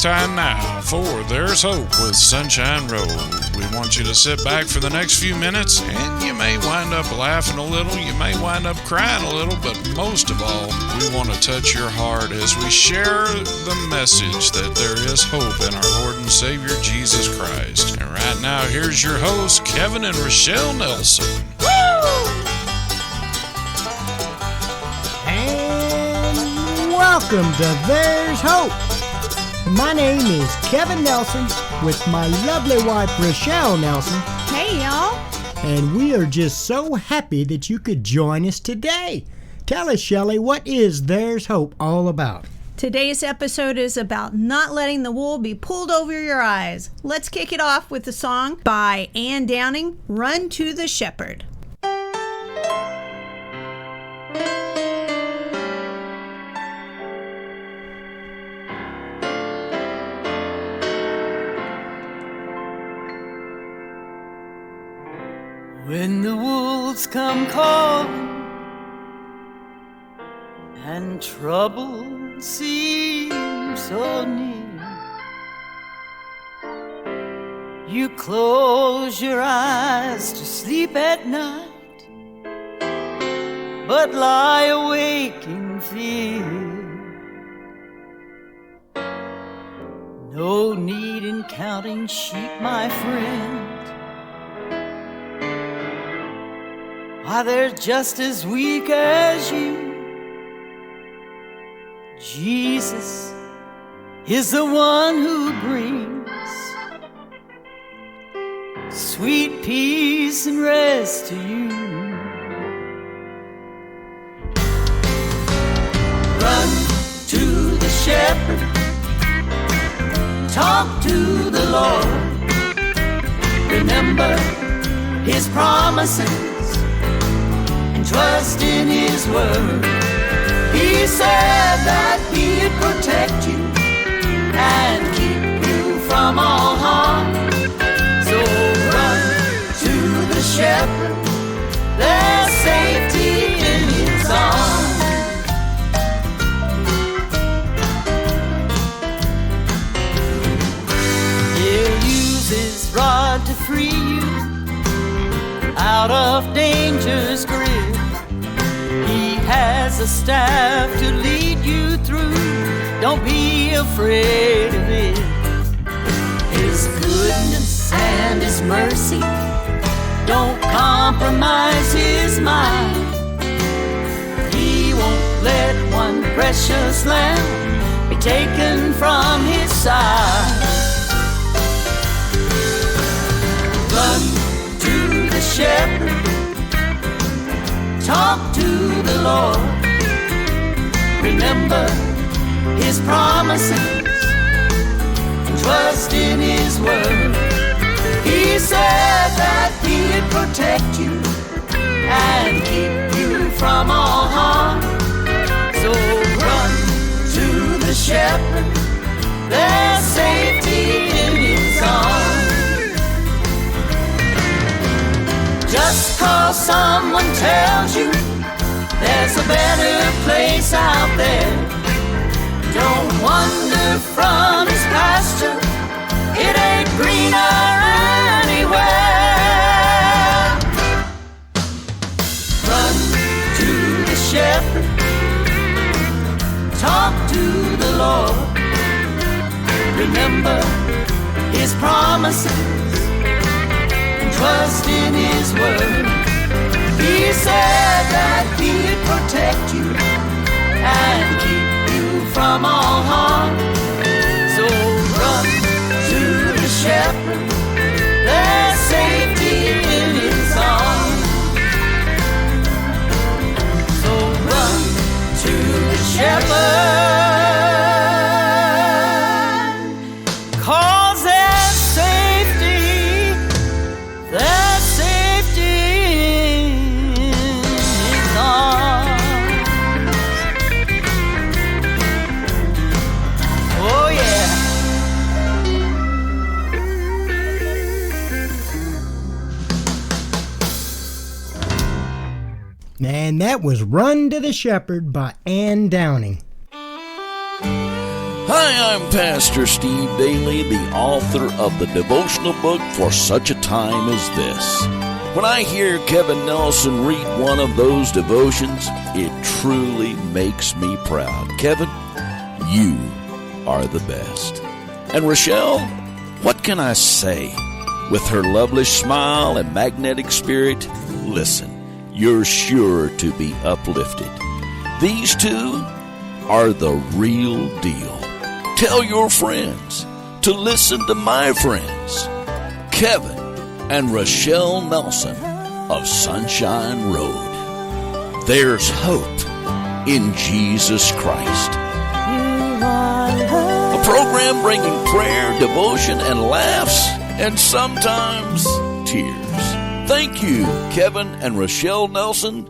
It's time now for There's Hope with Sonshine Road. We want you to sit back for the next few minutes, and you may wind up laughing a little, you may wind up crying a little, but most of all, we want to touch your heart as we share the message that there is hope in our Lord and Savior Jesus Christ. And right now, here's your hosts, Kevin and Rochelle Nelson. And welcome to There's Hope. My name is Kevin Nelson with my lovely wife Rochelle Nelson. Hey y'all. And we are just so happy that you could join us today. Tell us, Shelley, what is There's Hope all about? Today's episode is about not letting the wool be pulled over your eyes. Let's kick it off with the song by Ann Downing, Run to the Shepherd. When the wolves come calling and trouble seems so near, you close your eyes to sleep at night, but lie awake in fear. No need in counting sheep, my friend. Why, they're just as weak as you. Jesus is the one who brings sweet peace and rest to you. Run to the shepherd, talk to the Lord, remember his promises, trust in his word. He said that he'd protect you and keep you from all harm. So run to the shepherd, there's safety in his arms. He'll use his rod to free you out of danger's grip. He has a staff to lead you through. Don't be afraid of it. His goodness and his mercy don't compromise his mind. He won't let one precious lamb be taken from his side. Run to the shepherd, talk to the Lord, remember his promises, trust in his word. He said that he'd protect you and keep you from all harm. So run to the shepherd, there's safety in his arms. Just 'cause someone tells you there's a better place out there, don't wander from his pasture, it ain't greener anywhere. Run to the shepherd, talk to the Lord, remember his promises, trust in his word. He said that he'd protect you and keep you from all harm. So run to the shepherd, there's safety in his arms. So run to the shepherd, 'cause there's safety, there's safety in his arms. Oh yeah. And that was Run to the Shepherd by Ann Downing. Hi, I'm Pastor Steve Daly, the author of the devotional book For Such a Time as This. When I hear Kevin Nelson read one of those devotions, it truly makes me proud. Kevin, you are the best. And Rochelle, what can I say? With her lovely smile and magnetic spirit, listen, you're sure to be uplifted. These two are the real deal. Tell your friends to listen to my friends, Kevin and Rochelle Nelson of Sonshine Road. There's hope in Jesus Christ. A program bringing prayer, devotion, and laughs, and sometimes tears. Thank you, Kevin and Rochelle Nelson,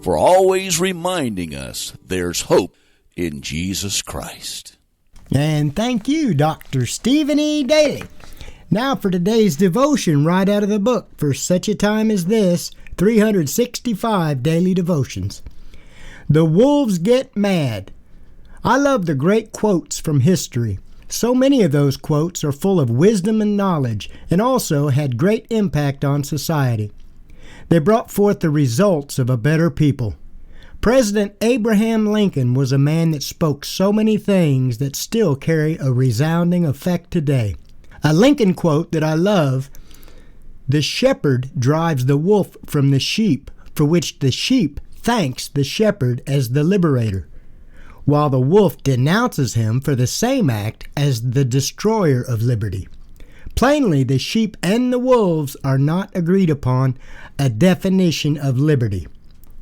for always reminding us there's hope in Jesus Christ. And thank you, Dr. Stephen E. Daly. Now for today's devotion right out of the book, For Such a Time as This, 365 Daily Devotions. The Wolves Get Mad. I love the great quotes from history. So many of those quotes are full of wisdom and knowledge, and also had great impact on society. They brought forth the results of a better people. President Abraham Lincoln was a man that spoke so many things that still carry a resounding effect today. A Lincoln quote that I love: "The shepherd drives the wolf from the sheep, for which the sheep thanks the shepherd as the liberator, while the wolf denounces him for the same act as the destroyer of liberty." Plainly, the sheep and the wolves are not agreed upon a definition of liberty.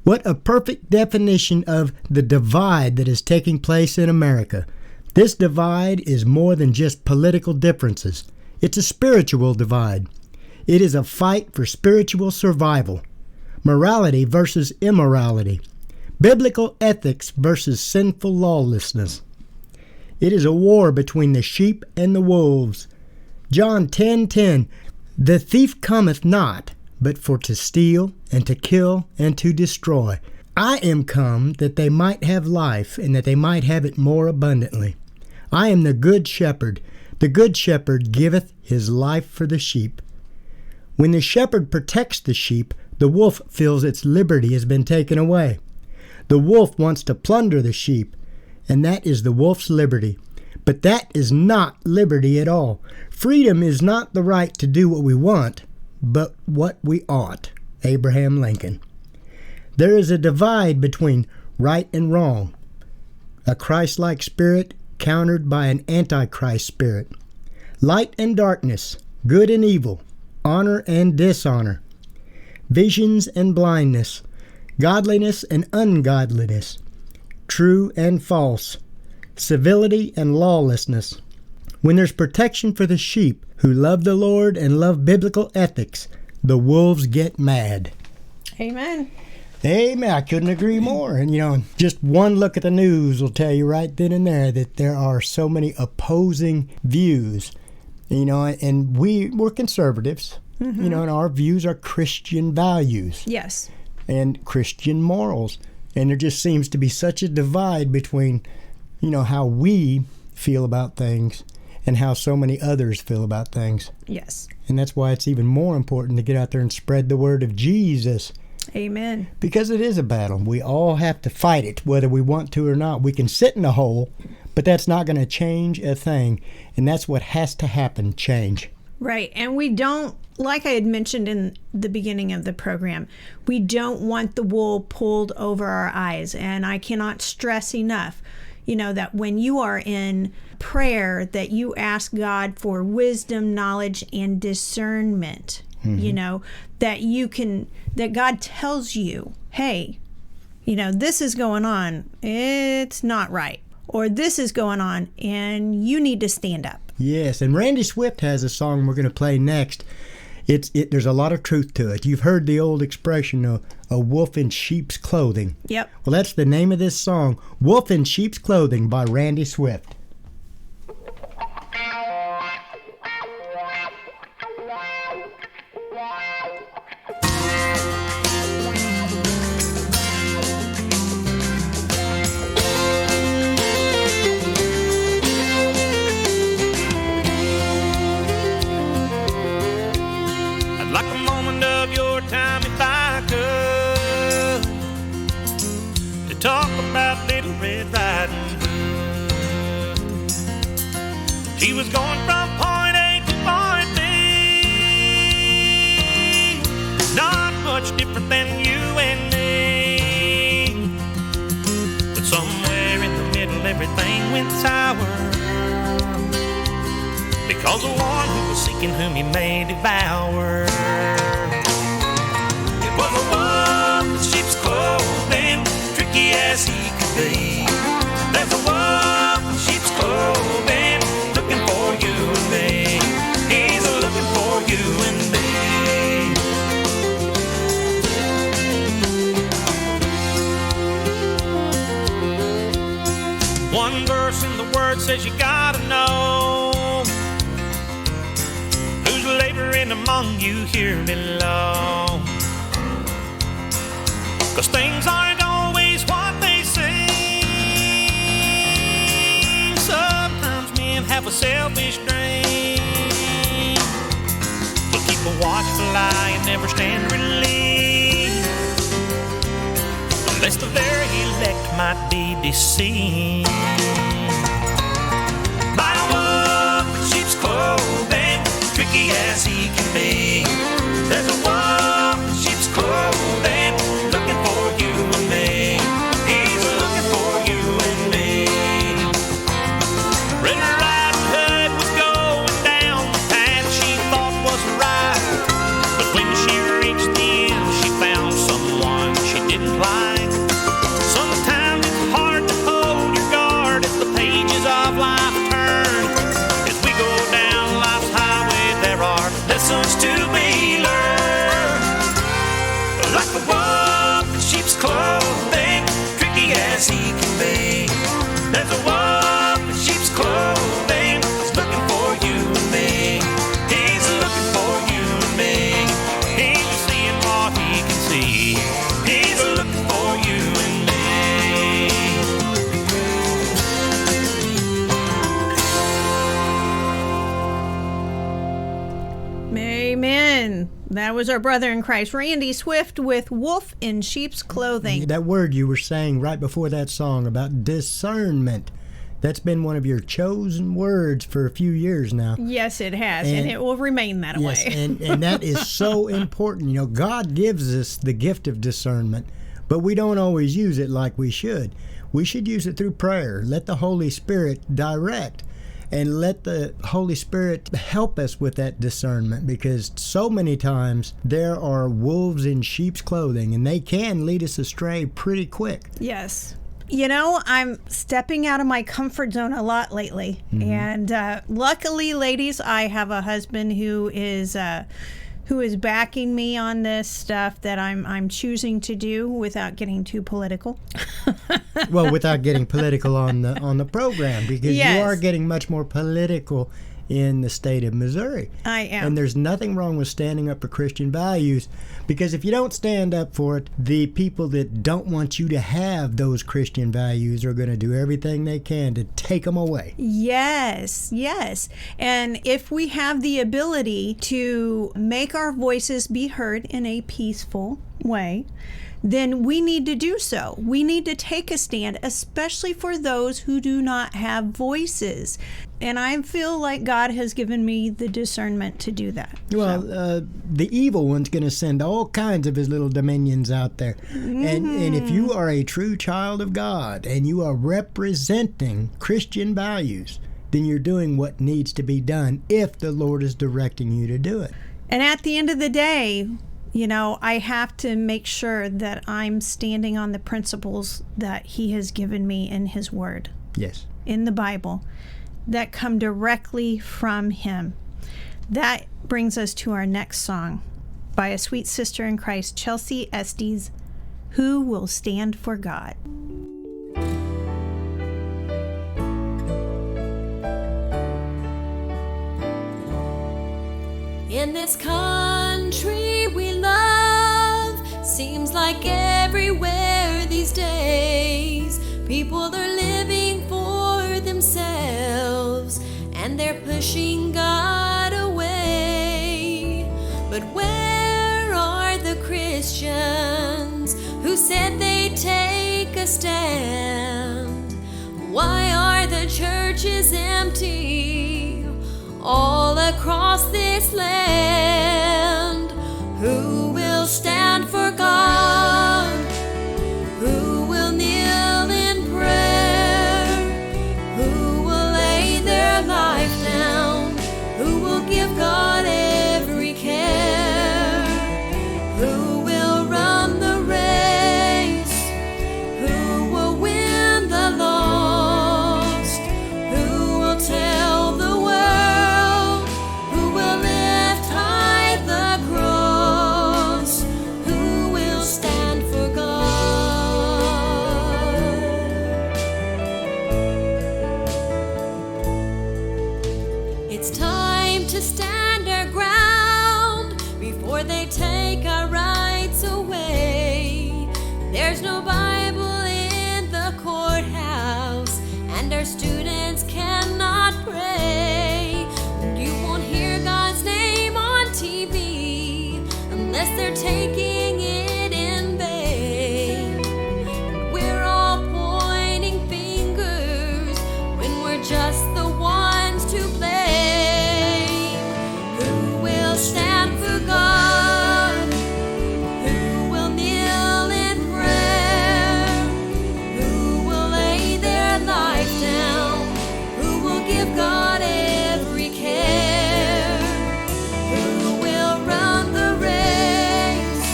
What a perfect definition of the divide that is taking place in America. This divide is more than just political differences. It's a spiritual divide. It is a fight for spiritual survival. Morality versus immorality. Biblical ethics versus sinful lawlessness. It is a war between the sheep and the wolves. John 10:10, "The thief cometh not, but for to steal, and to kill, and to destroy. I am come that they might have life, and that they might have it more abundantly. I am the good shepherd. The good shepherd giveth his life for the sheep." When the shepherd protects the sheep, the wolf feels its liberty has been taken away. The wolf wants to plunder the sheep, and that is the wolf's liberty. But that is not liberty at all. Freedom is not the right to do what we want, but what we ought. Abraham Lincoln. There is a divide between right and wrong, a Christ-like spirit countered by an antichrist spirit, light and darkness, good and evil, honor and dishonor, visions and blindness, godliness and ungodliness, true and false, civility and lawlessness. When there's protection for the sheep who love the Lord and love biblical ethics, the wolves get mad. Amen. Amen. I couldn't agree more. And, just one look at the news will tell you right then and there that there are so many opposing views. And we're conservatives, and our views are Christian values. Yes. And Christian morals. And there just seems to be such a divide between, how we feel about things and how so many others feel about things. Yes. And that's why it's even more important to get out there and spread the word of Jesus. Amen. Because it is a battle. We all have to fight it, whether we want to or not. We can sit in a hole, but that's not going to change a thing. And that's what has to happen, change. Right. And we don't, like I had mentioned in the beginning of the program, we don't want the wool pulled over our eyes. And I cannot stress enough, that when you are in prayer, that you ask God for wisdom, knowledge, and discernment. That God tells you, hey, this is going on, it's not right. Or this is going on, and you need to stand up. Yes, and Randy Swift has a song we're going to play next. There's a lot of truth to it. You've heard the old expression, a wolf in sheep's clothing. Yep. Well, that's the name of this song, Wolf in Sheep's Clothing by Randy Swift. was going from point A to point B. Not much different than you and me. But somewhere in the middle everything went sour, because the one who was seeking whom he may devour. It was a wolf in sheep's clothing, tricky as he could be. There's a wolf in sheep's clothing, looking for you and me. He's looking for you and me. One verse in the Word says you gotta know who's laboring among you here below. 'Cause things aren't always what they seem. Sometimes men have a selfish dream, but keep a watchful eye and never stand relieved, unless the very elect might be deceived by a wolf in sheep's clothing, tricky as he can be. There's a wolf in sheep's clothing, looking for you and me. He's looking for you and me. Red Riding Hood was going down the path she thought was right, but when she reached the end, she found someone she didn't like. Sometimes it's hard to hold your guard as the pages of life turn. As we go down life's highway, there are lessons to be learned. Like the wolf in sheep's clothing, tricky as he can be. There's a wolf in sheep's clothing, he's looking for you and me. He's looking for you and me. He's seeing what he can see. He's looking for you and me. Amen. That was our brother in Christ, Randy Swift, with Wolf in Sheep's Clothing. That word you were saying right before that song about discernment, that's been one of your chosen words for a few years now. Yes, it has, and it will remain that Yes, way. and that is so important. You know, God gives us the gift of discernment, but we don't always use it like we should. We should use it through prayer. Let the Holy Spirit direct, and let the Holy Spirit help us with that discernment, because so many times there are wolves in sheep's clothing, and they can lead us astray pretty quick. Yes. You know, I'm stepping out of my comfort zone a lot lately. And luckily, ladies, I have a husband who is backing me on this stuff that I'm choosing to do without getting too political. Well, without getting political on the program, because Yes. you are getting much more political in the state of Missouri. I am. And there's nothing wrong with standing up for Christian values, because if you don't stand up for it, the people that don't want you to have those Christian values are going to do everything they can to take them away. Yes, yes. And if we have the ability to make our voices be heard in a peaceful way, then we need to do so. We need to take a stand, especially for those who do not have voices. And I feel like God has given me the discernment to do that. Well, the evil one's going to send all kinds of his little dominions out there. And if you are a true child of God and you are representing Christian values, then you're doing what needs to be done if the Lord is directing you to do it. And at the end of the day, you know, I have to make sure that I'm standing on the principles that He has given me in His Word, Yes. in the Bible, that come directly from Him. That brings us to our next song by a sweet sister in Christ, Chelsea Estes, Who Will Stand for God? In this country we love, seems like everywhere these days, people are living for themselves and they're pushing God away. But where are the Christians who said they'd take a stand? Why are the churches empty? all across this land. Who will stand for God? Who will kneel in prayer? Who will lay their life down? Who will give God every care? Who will run the race? Who will win the lost? Who will tell the world? Who will lift high the cross? Who will stand for God? It's time to stand our ground before they take our rights away. There's no Bible in the courthouse, and our students cannot pray. You won't hear God's name on TV unless they're taking it in vain. We're all pointing fingers when we're just the ones to blame. Who will stand for God? Who will kneel in prayer? Who will lay their life down? Who will give God every care? Who will run the race?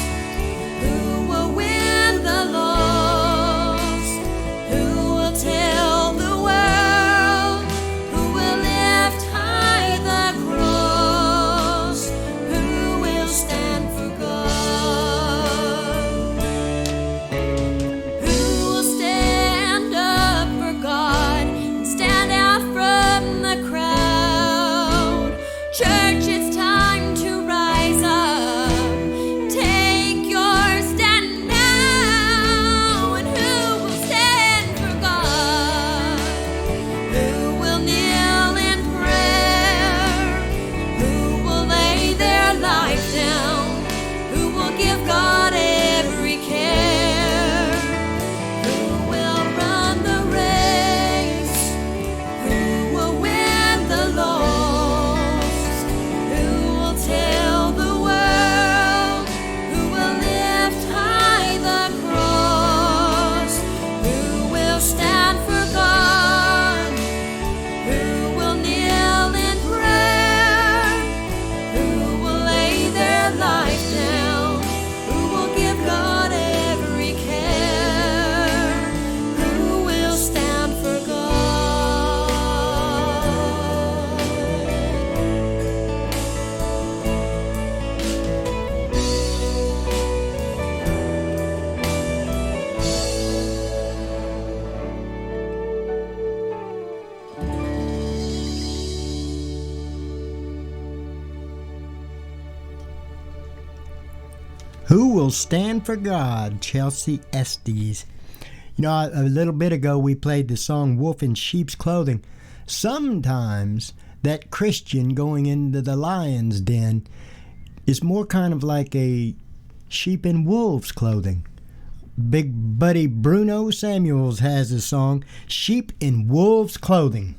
Who will win the lost? Who will tell the world? Who will lift high the cross? Who will stand for God? Who will stand up for God and stand out from the crowd? Church, it's time to rise up. Take your stand now. And who will stand for God? Who will kneel in prayer? Who will lay their life down? Who will give God every care? Who will run the race? Who will win the lost? Who will tell the world? Who will lift high the cross? Who will stand for God? Who will kneel in prayer? Who will lay their life down? Who will give God every care? Who will stand for God? Who will stand for God? Chelsea Estes. You know, a little bit ago we played the song Wolf in Sheep's Clothing. Sometimes that Christian going into the lion's den is more kind of like a sheep in wolf's clothing. Big buddy Bruno Samuels has a song, Sheep in Wolf's Clothing.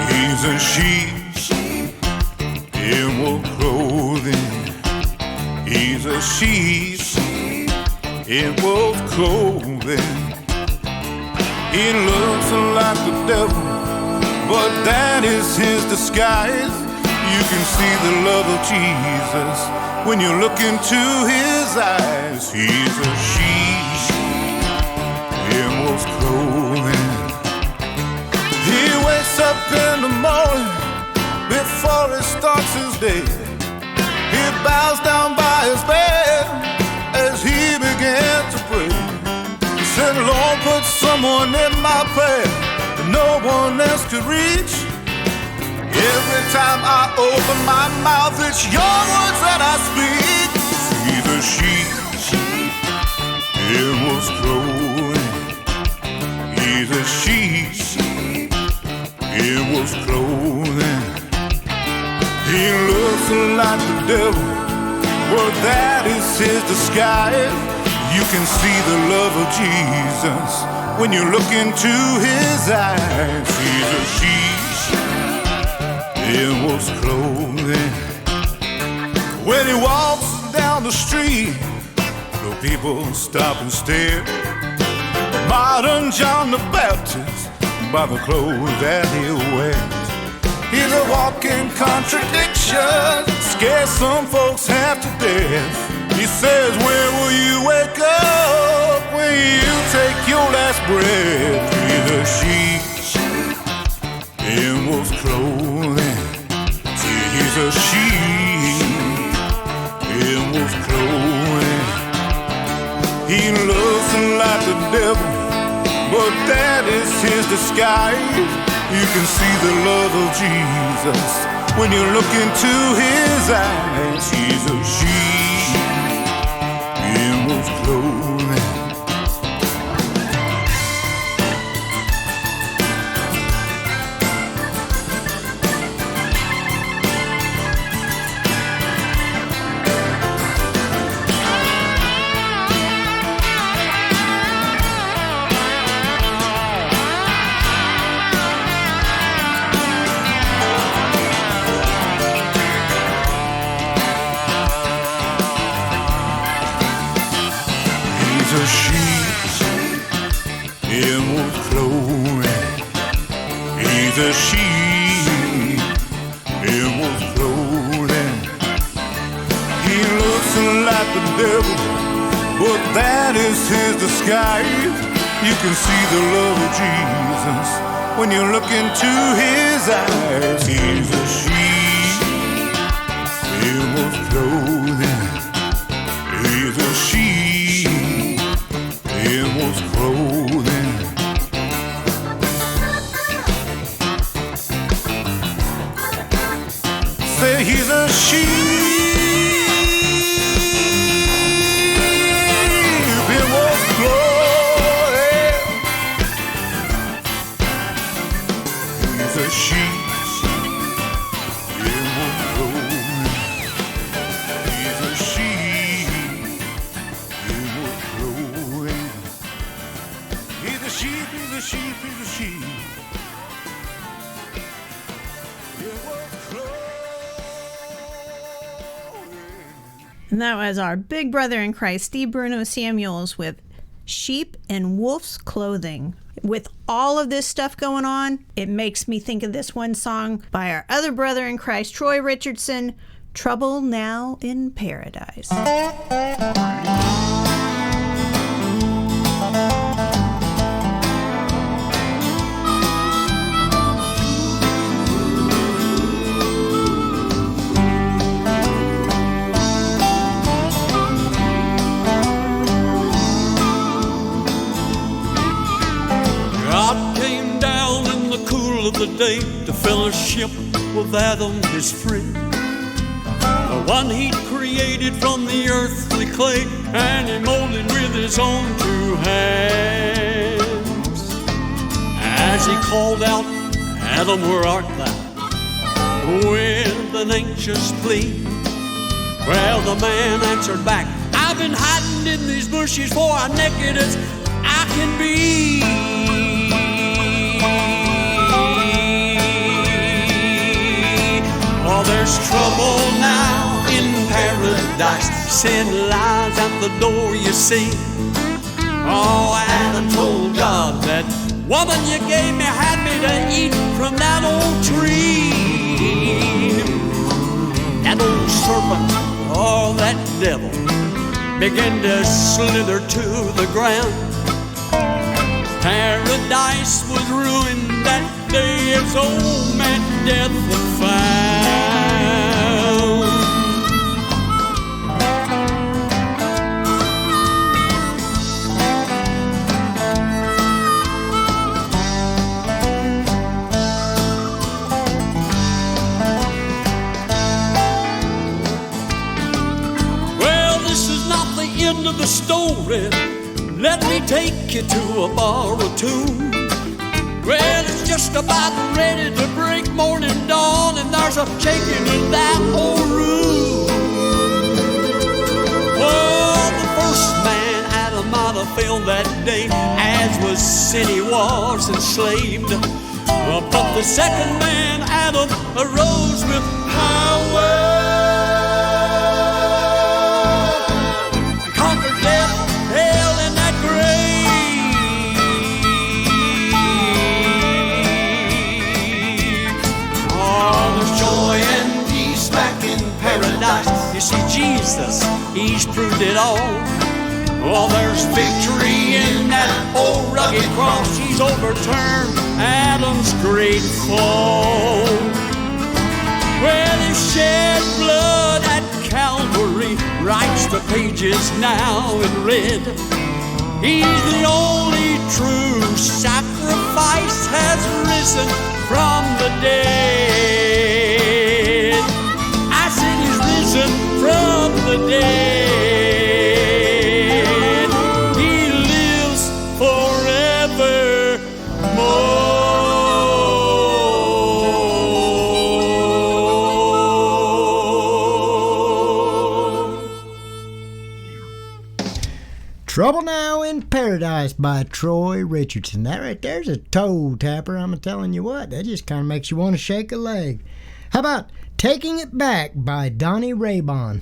He's a sheep in wolf clothing. He's a sheep in wolf clothing. He looks like the devil, but that is his disguise. You can see the love of Jesus when you look into his eyes. He's a sheep in wolf's clothing. He wakes up in the morning before he starts his day. He bows down by his bed as he began to pray. He said, Lord, put someone in my path that no one else could reach. Every time I open my mouth, it's your words that I speak. He's a sheep in wolf's clothing. He's a sheep in wolf's clothing. He looks like the devil, Well, that is his disguise. You can see the love of Jesus when you look into his eyes. He's a sheep in wolf's clothing. When he walks down the street, the people stop and stare. Modern John the Baptist, by the clothes that he wears. He's a walking contradiction, scares some folks half to death. He says, where will you wake up when you take your last breath? He's a sheep in wolf's clothing. See, he's a sheep in wolf's clothing. He looks like the devil, but that is his disguise. You can see the love of Jesus when you look into his eyes. He's a sheep in wolf's clothing. He's a sheep in wolf's clothing. He looks like the devil, but that is his disguise. You can see the love of Jesus when you look into his eyes. He's a sheep in wolf's clothing. He's a sheep in wolf's clothing. Say he's a sheep in wolf's clothing. He's a sheep in wolf's clothing. He's a sheep in wolf's clothing. He's a sheep, he's a sheep, he's a sheep in wolf's clothing. And that was our big brother in Christ, Steve Bruno Samuels, with Sheep in Wolf's Clothing. With all of this stuff going on, it makes me think of this one song by our other brother in Christ, Troy Richardson, Trouble Now in Paradise. Of the day to fellowship with Adam, his friend, the one he created from the earthly clay, and he molded with his own two hands. As he called out, Adam, where art thou? With an anxious plea. Well, the man answered back, I've been hiding in these bushes for I'm naked as I can be. Oh, there's trouble now in paradise. Sin lies at the door, you see. Oh, Adam told God that woman you gave me had me to eat from that old tree. That old serpent, oh, that devil, began to slither to the ground. Paradise was ruined that day as old man death was found. Well, this is not the end of the story. Let me take you to a bar or two. Well, it's just about ready to break morning dawn, and there's a shaking in that old room. Oh, the first man Adam might have fell that day, as was sin, he was enslaved. But the second man Adam arose with power, conquered death, hell, and that grave. Oh, there's joy and peace back in paradise. You see, Jesus, he's proved it all. Oh, there's victory in that old rugged cross. He's overturned Adam's great fall. Well, his shed blood at Calvary writes the pages now in red. He's the only true sacrifice, has risen from the dead. I said he's risen from the dead. He lives forevermore. Trouble Now in Paradise by Troy Richardson. That right there's a toe tapper. I'm telling you what, that just kind of makes you want to shake a leg. How about Taking It Back by Donnie Raybon?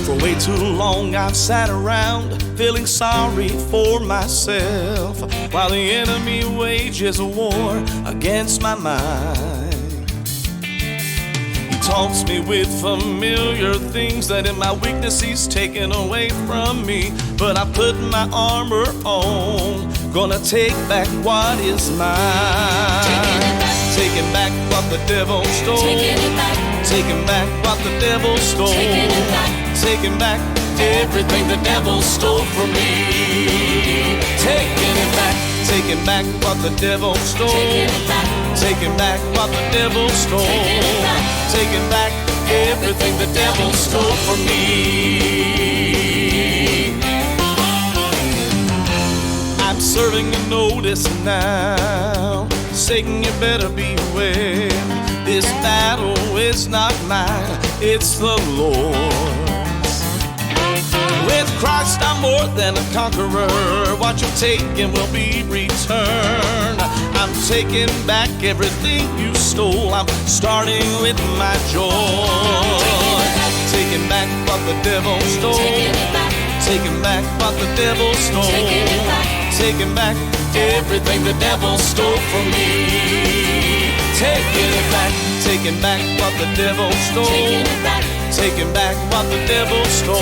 For way too long I've sat around feeling sorry for myself, while the enemy wages a war against my mind. He taunts me with familiar things that in my weakness he's taken away from me. But I put my armor on, gonna take back what is mine. Taking back what the devil stole. Taking back what the devil stole. Taking back everything the devil stole from me. Taking it back. Taking back what the devil stole. Taking back what the devil stole. Taking back everything the devil stole from me. I'm serving a notice now. Satan, you better beware. This battle is not mine, it's the Lord's. With Christ I'm more than a conqueror. What you've taken will be returned. I'm taking back everything you stole. I'm starting with my joy. Taking back what the devil stole. Taking back what the devil stole. Taking back everything the devil stole from me. Taking it back. Taking back what the devil stole. Taking back what the devil stole.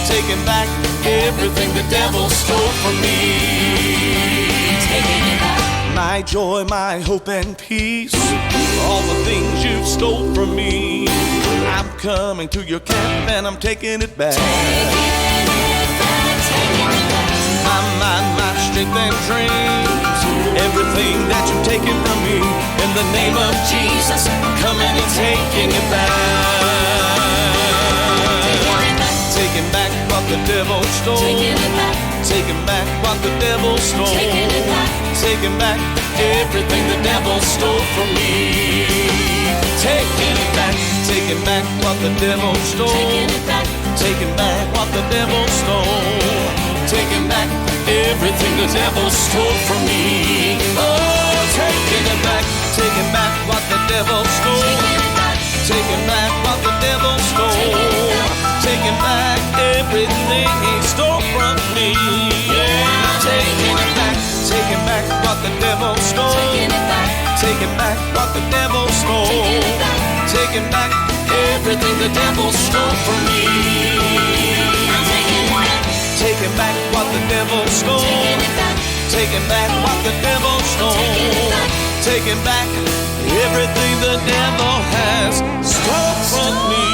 Taking back everything the devil stole from me. My joy, my hope and peace, all the things you stole from me. I'm coming to your camp and I'm taking it back. My mind, my strength and dreams, everything that you've taken from me. In the name of Jesus, I'm coming and taking it back. Taking back what the devil stole. Taking back what the devil stole. Taking back everything the devil stole from me. Taking it back. Taking back what the devil stole. Taking back what the devil stole. Taking back everything the devil stole from me. Oh, taking it back. Taking back what the devil stole. Taking back what the devil stole. Taking back everything he stole from me. Yeah, taking it back. Taking back what the devil stole. Taking back what the devil stole. Taking back everything the devil stole from me. Taking back what the devil stole. Taking back what the devil stole. Taking back everything the devil has stole from me.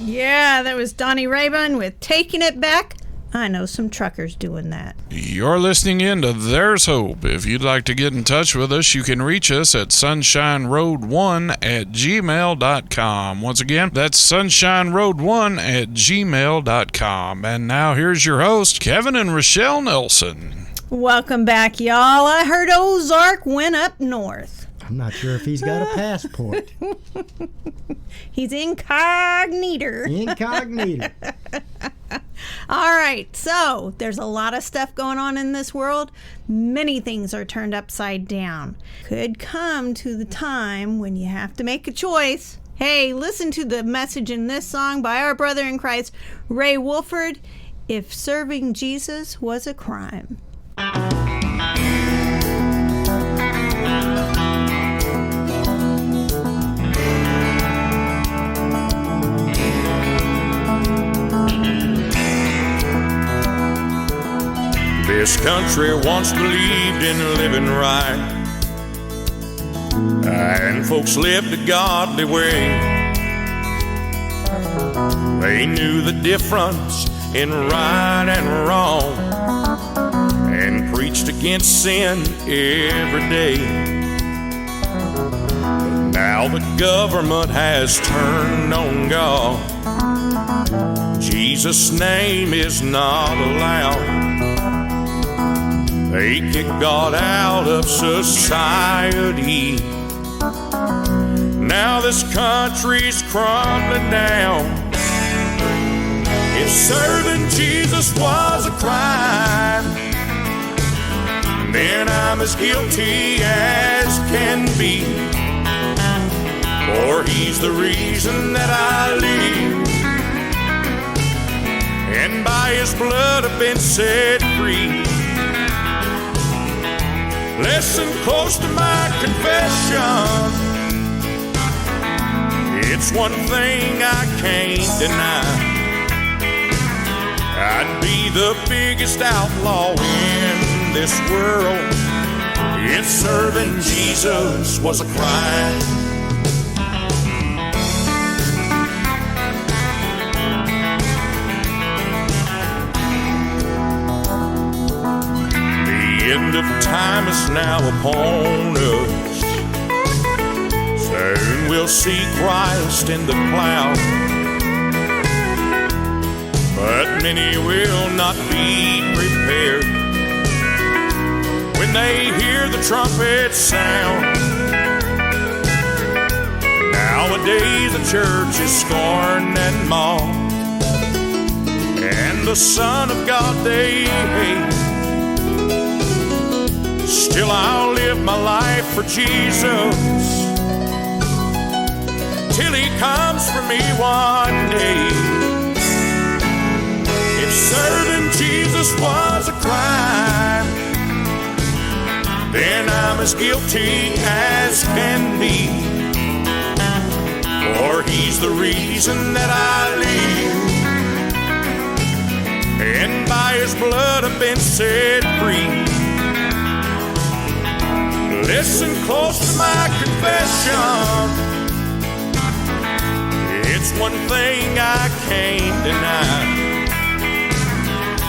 Yeah, that was Donnie Raybon with Taking It Back. I know some truckers doing that. You're listening in to There's Hope. If you'd like to get in touch with us, you can reach us at sunshineroad1@gmail.com. Once again, that's sunshineroad1@gmail.com. And now here's your host, Kevin and Rochelle Nelson. Welcome back, y'all. I heard Ozark went up north. I'm not sure if he's got a passport. He's incognito. Incognito. All right, so there's a lot of stuff going on in this world. Many things are turned upside down. Could come to the time when you have to make a choice. Hey, listen to the message in this song by our brother in Christ, Ray Wolford, If Serving Jesus Was a Crime. This country once believed in living right, and folks lived a godly way. They knew the difference in right and wrong, and preached against sin every day. But now the government has turned on God. Jesus' name is not allowed. They kick God out of society. Now this country's crumbling down. If serving Jesus was a crime, then I'm as guilty as can be. For he's the reason that I live, and by his blood I've been set free. Listen close to my confession. It's one thing I can't deny. I'd be the biggest outlaw in this world if serving Jesus was a crime. The end of time is now upon us. Soon we'll see Christ in the cloud, but many will not be prepared when they hear the trumpet sound. Nowadays the church is scorned and mocked, and the Son of God they hate. Still I'll live my life for Jesus till he comes for me one day. If serving Jesus was a crime, then I'm as guilty as can be. For he's the reason that I live, and by his blood I've been set free. Listen close to my confession. It's one thing I can't deny.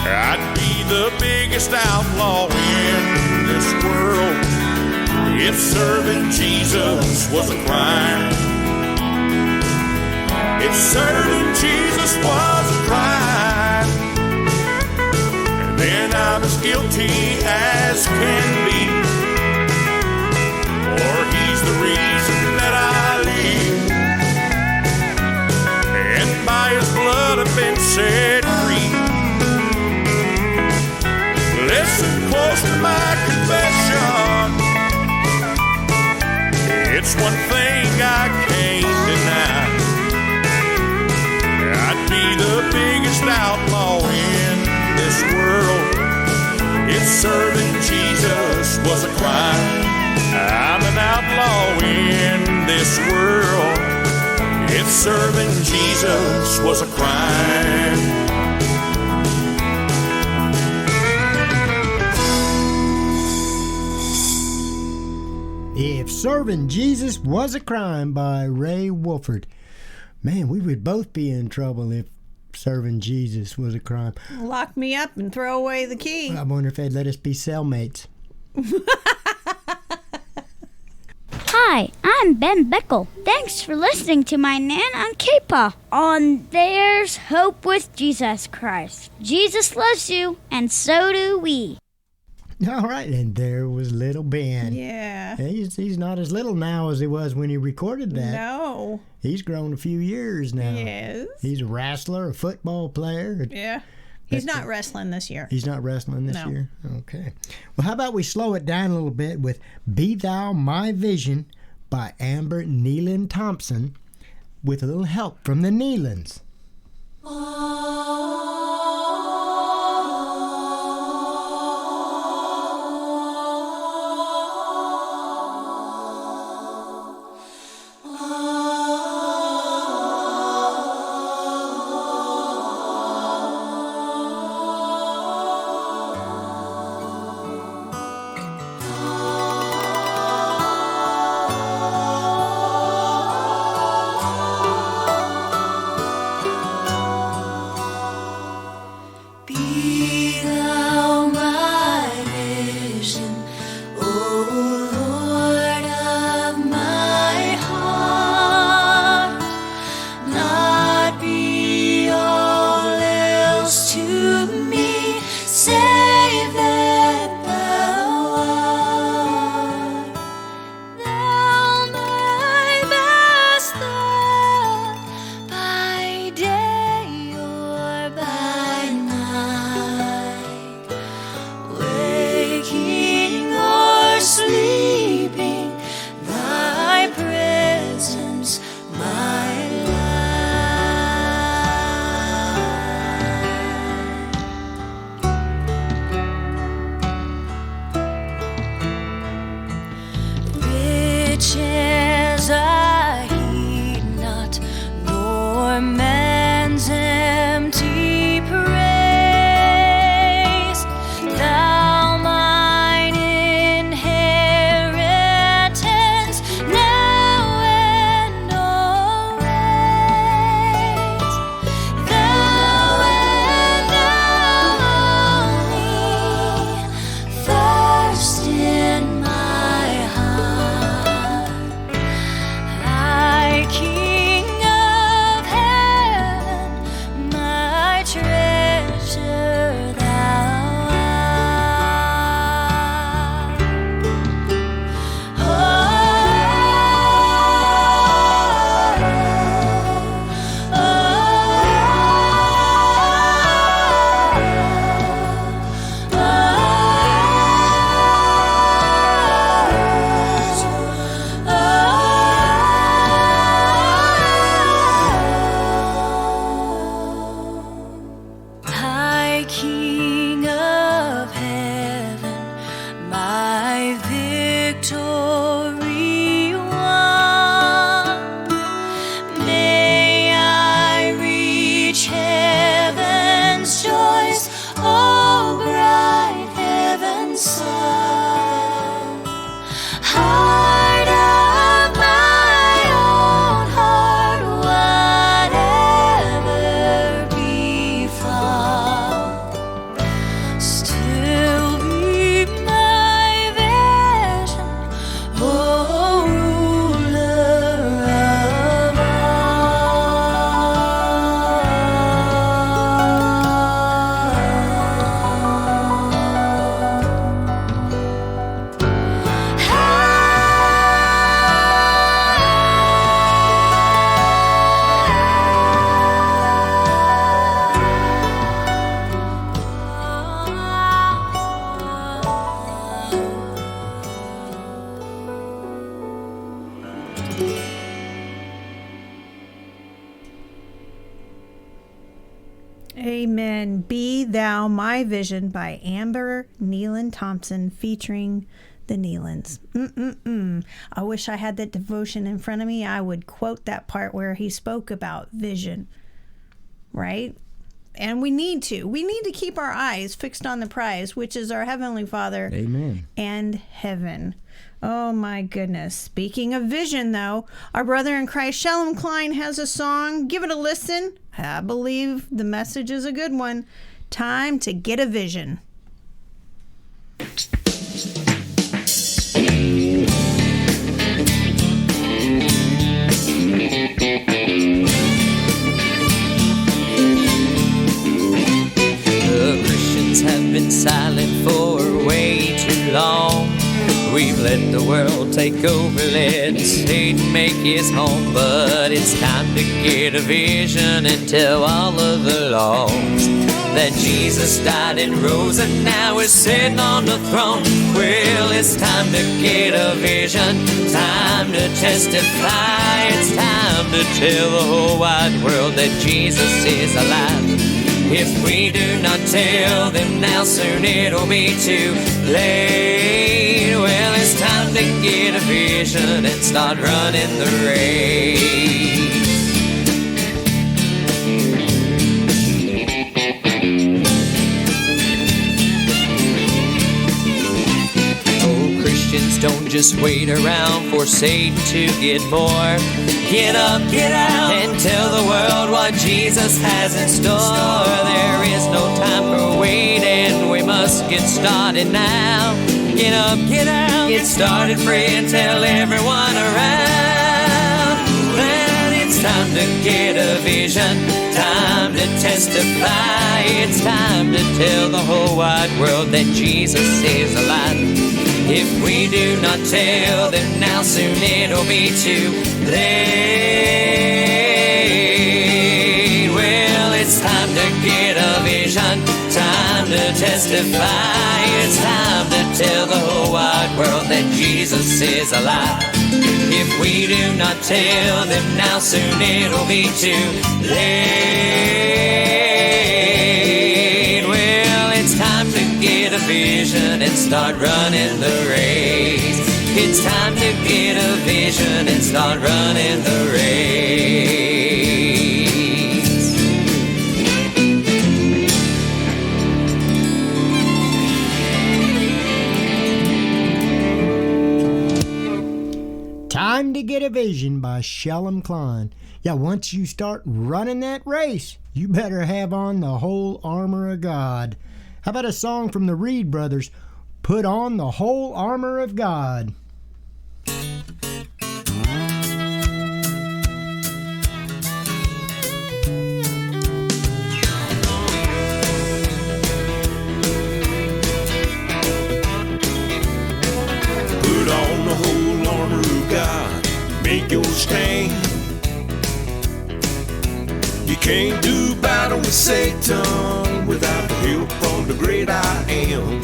I'd be the biggest outlaw in this world if serving Jesus was a crime. If serving Jesus was a crime, then I'm as guilty as can be. For he's the reason that I live, and by his blood I've been set free. Listen close to my confession. It's one thing I can't deny. I'd be the biggest outlaw in this world if serving Jesus was a crime. I'm an outlaw in this world if serving Jesus was a crime. If Serving Jesus Was a Crime by Ray Wolford. Man, we would both be in trouble if serving Jesus was a crime. Lock me up and throw away the key. I wonder if they'd let us be cellmates. Hi, I'm Ben Bickle. Thanks for listening to my Nan and Kapa on There's Hope with Jesus Christ. Jesus loves you, and so do we. All right, and there was little Ben. Yeah. He's not as little now as he was when he recorded that. No. He's grown a few years now. Yes. He's a wrestler, a football player. Yeah. He's not wrestling this year. He's not wrestling this No. year? Okay. Well, how about we slow it down a little bit with Be Thou My Vision by Amber Nealon Thompson with a little help from the Nealons. Be thou my vision, O Lord of my heart, not be all else to me, save that thou art. Thou my best thought, by day or by night, waking or sleeping, thy presence my life. Riches I heed not, nor man's empty praise. Thou mine inheritance, now and always. Thou and thou only, thirst in my heart. Thy King of heaven, my treasure thou art. High King of heaven, my victory won, may I reach heaven's joys, oh bright heaven's sun. Heart of my own heart, whatever befall, still be my vision, oh ruler of Amen. Be Thou My Vision by Amber Nealon Thompson featuring the Nealons. I wish I had that devotion in front of me. I would quote that part where he spoke about vision, right? And we need to. We need to keep our eyes fixed on the prize, which is our Heavenly Father. Amen. And heaven. Oh my goodness. Speaking of vision, though, our brother in Christ, Shalom Klein, has a song. Give it a listen. I believe the message is a good one. Time to get a vision. Christians have been silent for way too long. We've let the world take over, let Satan make his home. But it's time to get a vision and tell all of the lost that Jesus died and rose and now is sitting on the throne. Well, it's time to get a vision, time to testify. It's time to tell the whole wide world that Jesus is alive. If we do not tell them now, soon it'll be too late. Well, it's time to get a vision and start running the race. Oh, Christians, don't just wait around for Satan to get more. Get up, get out, and tell the world what Jesus has in store. There is no time for waiting, we must get started now. Get up, get out, get started free and tell everyone around that it's time to get a vision, time to testify. It's time to tell the whole wide world that Jesus is alive. If we do not tell them now, soon it'll be too late. Well, it's time to get a vision, time to testify. It's time to tell the whole wide world that Jesus is alive. If we do not tell them now, soon it'll be too late. Well, it's time to get a vision and start running the race. It's time to get a vision and start running the race. Time to Get a Vision by Shalom Klein. Yeah, once you start running that race, you better have on the whole armor of God. How about a song from the Reed Brothers, Put on the Whole Armor of God? Put on the whole armor of God, make your stand. You can't do battle with Satan without the help from the great I Am.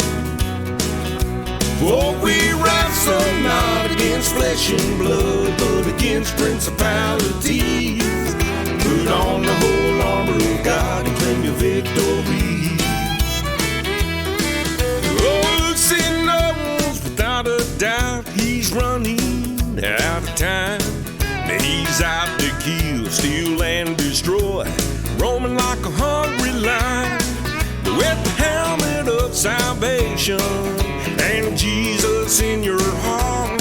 For we wrestle not against flesh and blood, but against principalities. Put on the whole armor of God and claim your victory. Oh, sin knows without a doubt he's running out of time. He's out to kill, steal, and destroy, roaming like a hungry lion. With the helmet of salvation and Jesus in your heart,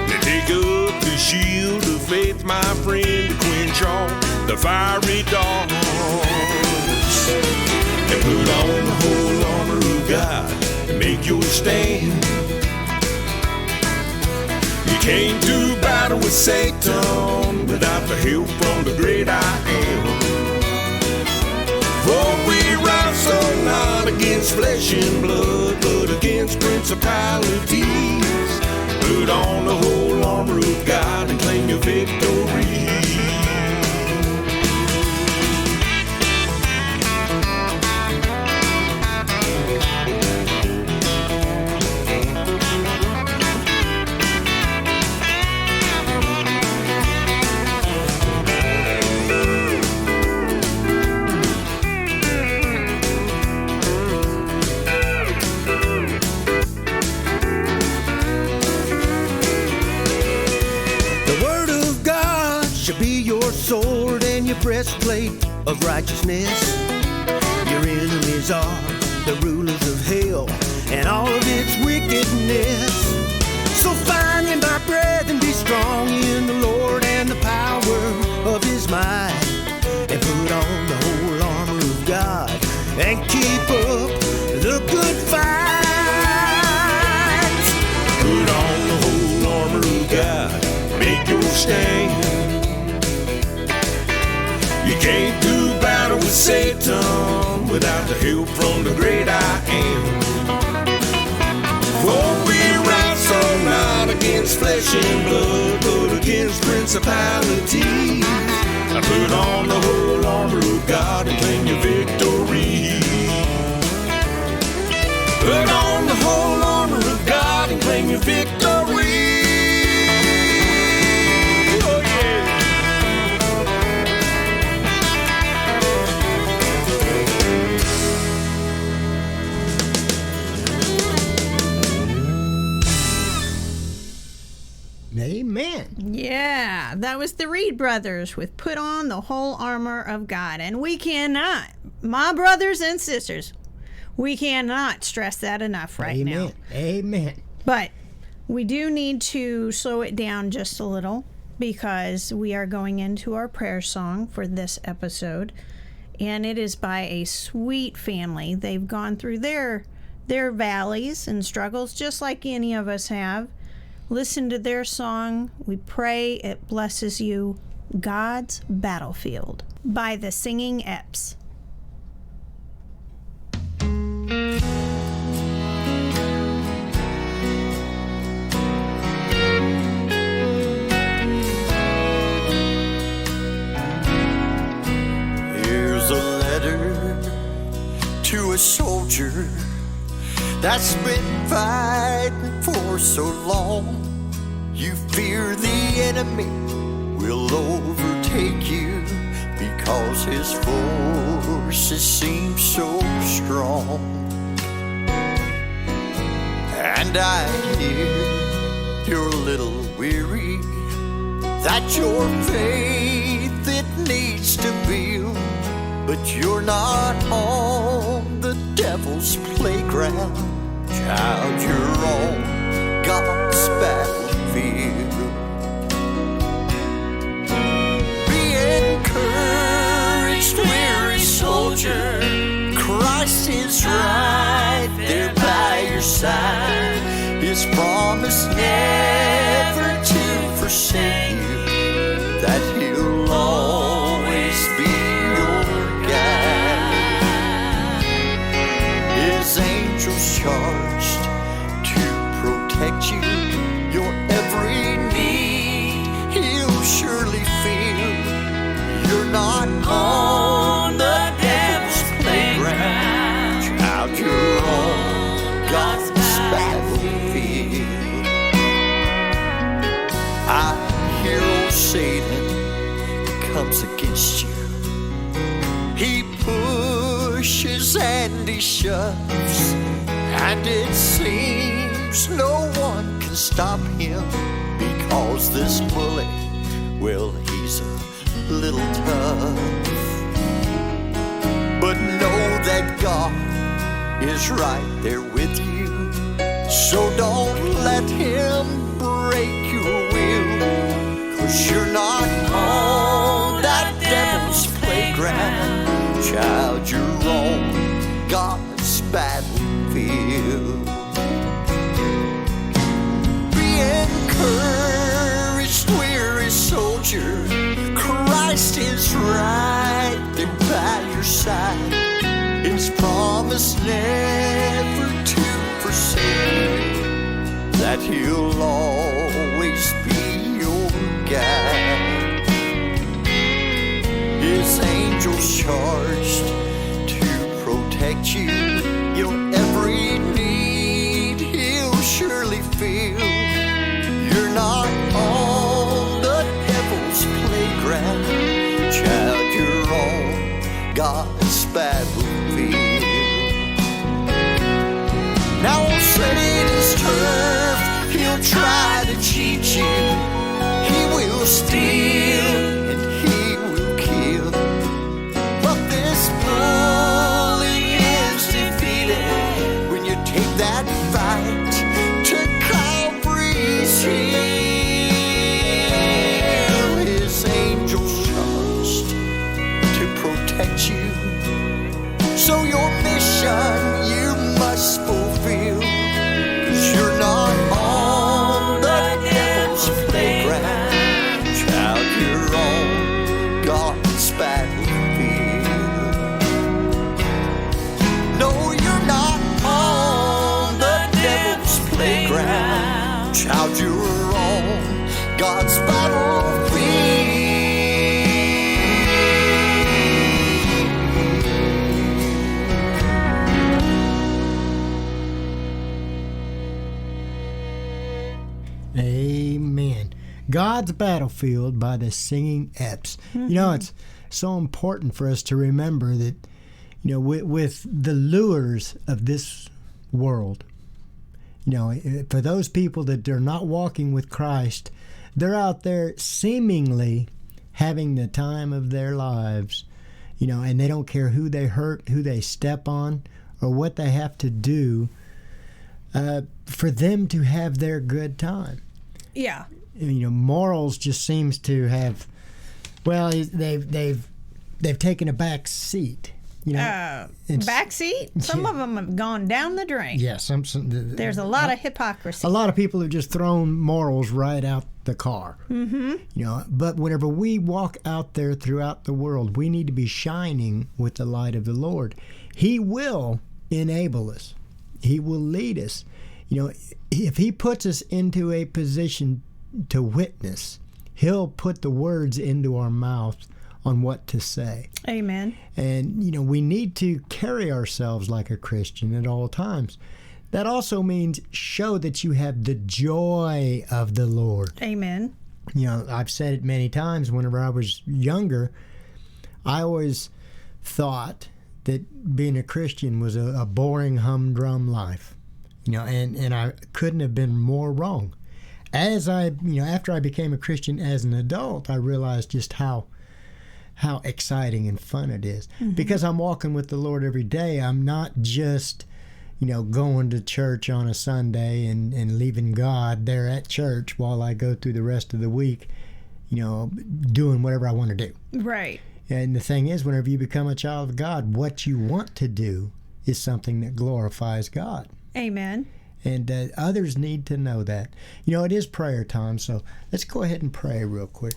now take up the shield of faith, my friend, to quench all the fiery darts. And put on the whole armor of God and make your stand. You can't do battle with Satan without the help from the great I Am. For we wrestle not against flesh and blood, but against principalities. Put on the whole armor of God and claim your victory. Sword and your breastplate of righteousness. enemies are the rulers of hell and all of its wickedness. So find him, my brethren, be strong in the Lord and the power of his might, and put on the whole armor of God and keep up the good fight. Put on the whole armor of God, make your stand. You can't do battle with Satan without the help from the great I am. For we wrestle not against flesh and blood, but against principalities. I put on the whole armor of God and claim your victory. Put on the whole armor of God and claim your victory. Oh yeah. Amen. Yeah, that was the Reed brothers with Put On the Whole Armor of God. And we cannot, my brothers and sisters, we cannot stress that enough right now. Amen. But we do need to slow it down just a little, because we are going into our prayer song for this episode. And it is by a sweet family. They've gone through their valleys and struggles just like any of us have. Listen to their song. We pray it blesses you. God's Battlefield by the Singing Eps. Here's a letter to a soldier that's been fighting for so long. You fear the enemy will overtake you because his forces seem so strong. And I hear you're a little weary, that your faith it needs to build, but you're not on the devil's playground. Child, you're on God's battlefield. Be encouraged, weary soldier. Christ is right there by your side. His promise never to forsake you, that he'll always be your guide. His angels charged to protect you, your every need he'll surely feel. You're not on the devil's playground. Child, you're on God's battlefield. I hear old Satan comes against you. He pushes and he shoves, and it seems no one can stop him, because this bully, well, he's a little tough. But know that God is right there with you, so don't let him break your will, 'cause you're not on that devil's playground. Child, you're on God's battlefield. Be encouraged, weary soldier. Christ is right there by your side. His promise never to forsake, that he'll always be your guide. His angels charged to protect you, your every need he'll surely feel. You're not on the devil's playground. Child, you're on God's battlefield. Now on Satan's turf, he'll try to cheat you. He will steal and he will kill, but this bully if you're on God's battlefield. Amen. God's Battlefield by the Singing Eps. You know, it's so important for us to remember that, you know, with the lures of this world, you know, for those people that are not walking with Christ, they're out there seemingly having the time of their lives, you know, and they don't care who they hurt, who they step on, or what they have to do for them to have their good time. Yeah. You know, morals just seems to have, well, they've taken a back seat. You know, backseat. Some of them have gone down the drain. Yeah, There's a lot of hypocrisy. A lot of people have just thrown morals right out the car. Mm-hmm. You know, but whenever we walk out there throughout the world, we need to be shining with the light of the Lord. He will enable us. He will lead us. You know, if He puts us into a position to witness, He'll put the words into our mouth on what to say. Amen. And, you know, we need to carry ourselves like a Christian at all times. That also means show that you have the joy of the Lord. Amen. You know, I've said it many times. Whenever I was younger, I always thought that being a Christian was a boring, humdrum life. You know, and I couldn't have been more wrong. After I became a Christian as an adult, I realized just how exciting and fun it is. Mm-hmm. Because I'm walking with the Lord every day. I'm not just, you know, going to church on a Sunday and leaving God there at church while I go through the rest of the week, you know, doing whatever I want to do. Right. And the thing is, whenever you become a child of God, what you want to do is something that glorifies God. Amen. And others need to know that. You know, it is prayer time, so let's go ahead and pray real quick.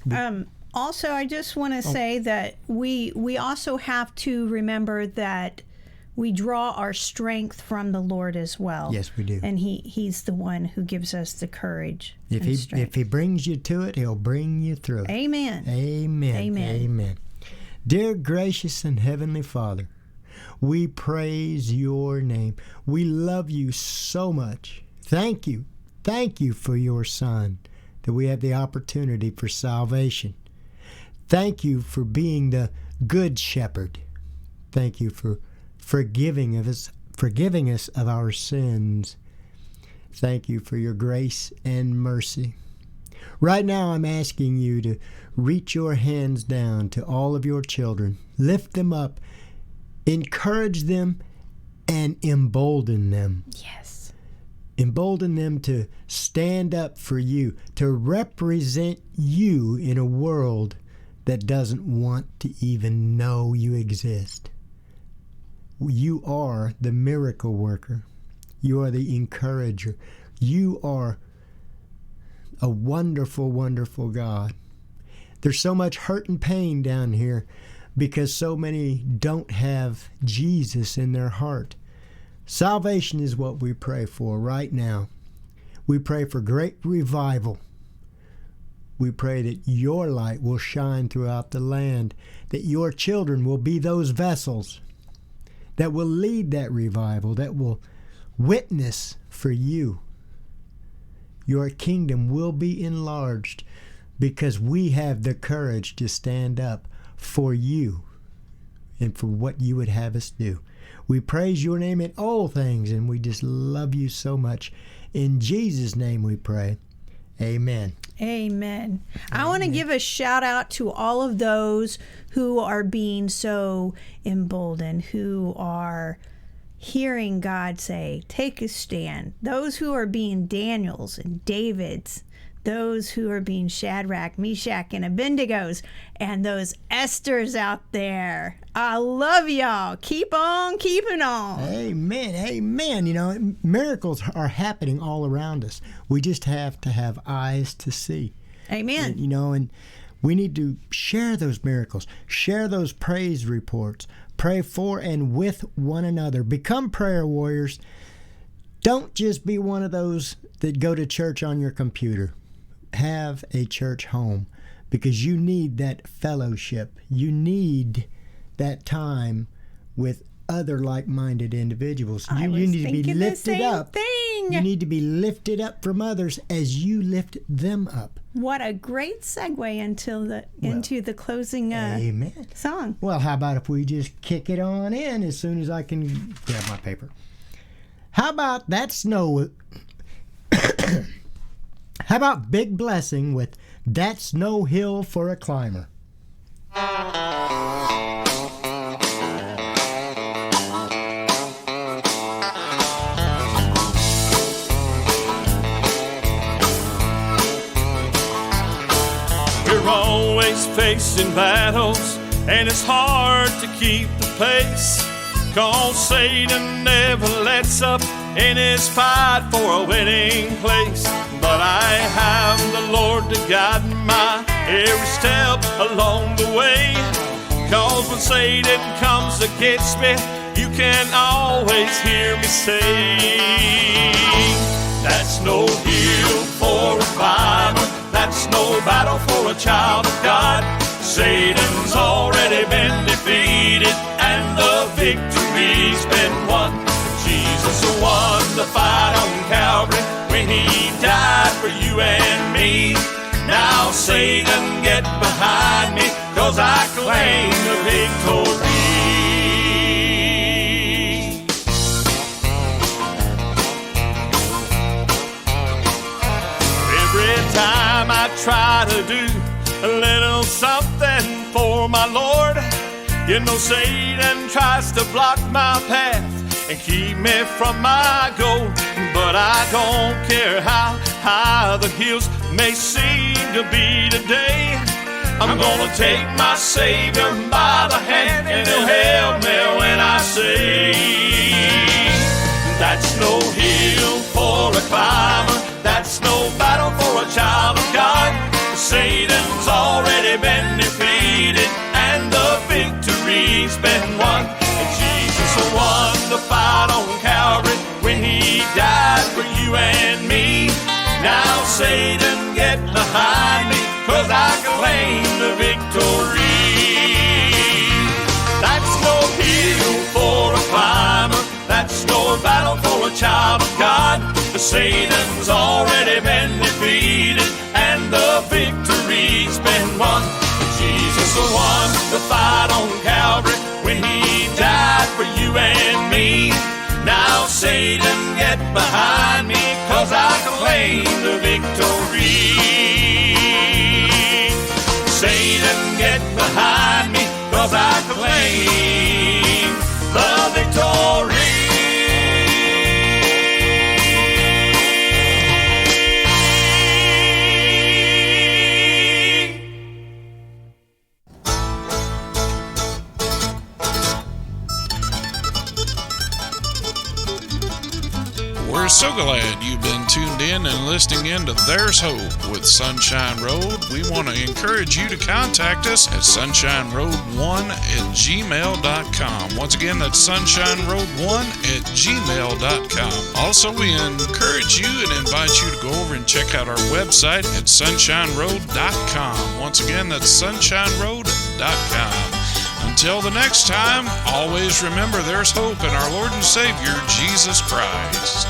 Also, I just want to say that we also have to remember that we draw our strength from the Lord as well. Yes, we do. And He's the one who gives us the courage. If He brings you to it, He'll bring you through it. Amen. Amen. Amen. Amen. Dear gracious and heavenly Father, we praise your name. We love you so much. Thank you. Thank you for your Son, that we have the opportunity for salvation. Thank you for being the good shepherd. Thank you for forgiving us of our sins. Thank you for your grace and mercy. Right now I'm asking you to reach your hands down to all of your children. Lift them up. Encourage them and embolden them. Yes. Embolden them to stand up for you, to represent you in a world that doesn't want to even know you exist. You are the miracle worker. You are the encourager. You are a wonderful, wonderful God. There's so much hurt and pain down here because so many don't have Jesus in their heart. Salvation is what we pray for right now. We pray for great revival. We pray that your light will shine throughout the land, that your children will be those vessels that will lead that revival, that will witness for you. Your kingdom will be enlarged because we have the courage to stand up for you and for what you would have us do. We praise your name in all things, and we just love you so much. In Jesus' name we pray. Amen. Amen. I want to give a shout out to all of those who are being so emboldened, who are hearing God say, take a stand. Those who are being Daniels and Davids, those who are being Shadrach, Meshach, and Abednego's, and those Esthers out there. I love y'all. Keep on keeping on. Amen. Amen. You know, miracles are happening all around us. We just have to have eyes to see. Amen. You know, and we need to share those miracles, share those praise reports, pray for and with one another. Become prayer warriors. Don't just be one of those that go to church on your computer. Have a church home, because you need that fellowship. You need that time with other like-minded individuals. You need to be lifted up. You need to be lifted up from others as you lift them up. What a great segue into the closing amen. Song. Well, how about if we just kick it on in as soon as I can grab my paper? How about that snow? How about Big Blessing with That's No Hill for a Climber? We're always facing battles, and it's hard to keep the pace, 'cause Satan never lets up in his fight for a winning place. But I have the Lord to guide my every step along the way, 'cause when Satan comes against me, you can always hear me say, that's no hill for a climber, that's no battle for a child of God. Satan's already been defeated and the victory's been won. Jesus won the fight on Calvary when he died for you and me. Now Satan, get behind me, 'cause I claim the victory. Every time I try to do a little something for my Lord, you know Satan tries to block my path and keep me from my goal. But I don't care how high the hills may seem to be today, I'm gonna take my Savior by the hand, and he'll help me when I say, that's no hill for a climber, that's no battle for a child of God. Satan's already been defeated and the victory's been won. And Jesus won the fight on Calvary when he died for you and me. Now Satan, get behind me, 'cause I claim the victory. That's no hill for a climber, that's no battle for a child of God. Satan's already been defeated and the victory's been won. Jesus won the fight on Calvary when he died for you and me. Now Satan, get behind me, 'cause I claim the victory. Satan, get behind me, 'cause I claim the victory. We're so glad you've been tuned in and listening in to There's Hope with Sonshine Road. We want to encourage you to contact us at sunshineroad1@gmail.com. Once again, that's sunshineroad1@gmail.com. Also, we encourage you and invite you to go over and check out our website at sunshineroad.com. Once again, that's sunshineroad.com. Until the next time, always remember there's hope in our Lord and Savior, Jesus Christ.